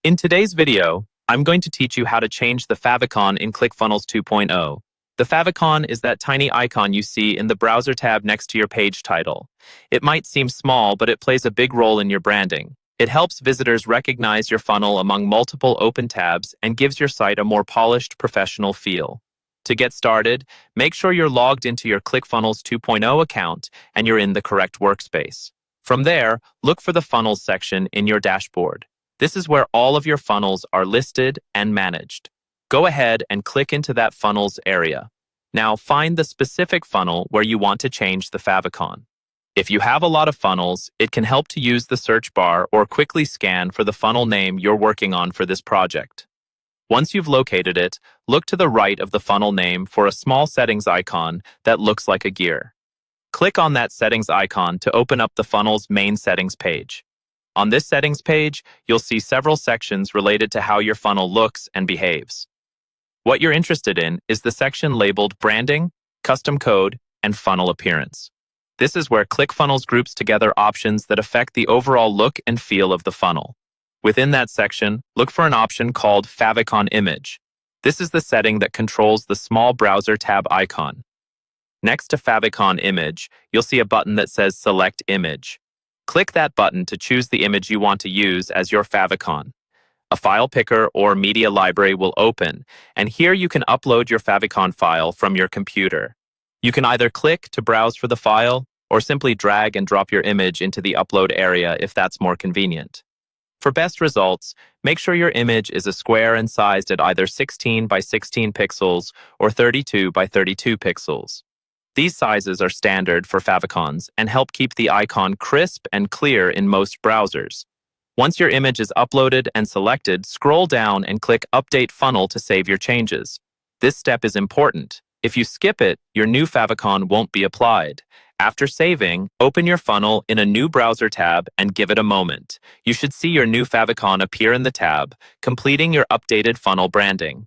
In today's video, I'm going to teach you how to change the favicon in Clickfunnels 2.0. The favicon is that tiny icon you see in the browser tab next to your page title. It might seem small, but it plays a big role in your branding. It helps visitors recognize your funnel among multiple open tabs and gives your site a more polished, professional feel. To get started, make sure you're logged into your Clickfunnels 2.0 account and you're in the correct workspace. From there, look for the Funnels section in your dashboard. This is where all of your funnels are listed and managed. Go ahead and click into that funnels area. Now find the specific funnel where you want to change the favicon. If you have a lot of funnels, it can help to use the search bar or quickly scan for the funnel name you're working on for this project. Once you've located it, look to the right of the funnel name for a small settings icon that looks like a gear. Click on that settings icon to open up the funnel's main settings page. On this settings page, you'll see several sections related to how your funnel looks and behaves. What you're interested in is the section labeled Branding, Custom Code, and Funnel Appearance. This is where Clickfunnels groups together options that affect the overall look and feel of the funnel. Within that section, look for an option called Favicon Image. This is the setting that controls the small browser tab icon. Next to Favicon Image, you'll see a button that says Select Image. Click that button to choose the image you want to use as your favicon. A file picker or media library will open, and here you can upload your favicon file from your computer. You can either click to browse for the file or simply drag and drop your image into the upload area if that's more convenient. For best results, make sure your image is a square and sized at either 16 by 16 pixels or 32 by 32 pixels. These sizes are standard for favicons and help keep the icon crisp and clear in most browsers. Once your image is uploaded and selected, scroll down and click Update Funnel to save your changes. This step is important. If you skip it, your new favicon won't be applied. After saving, open your funnel in a new browser tab and give it a moment. You should see your new favicon appear in the tab, completing your updated funnel branding.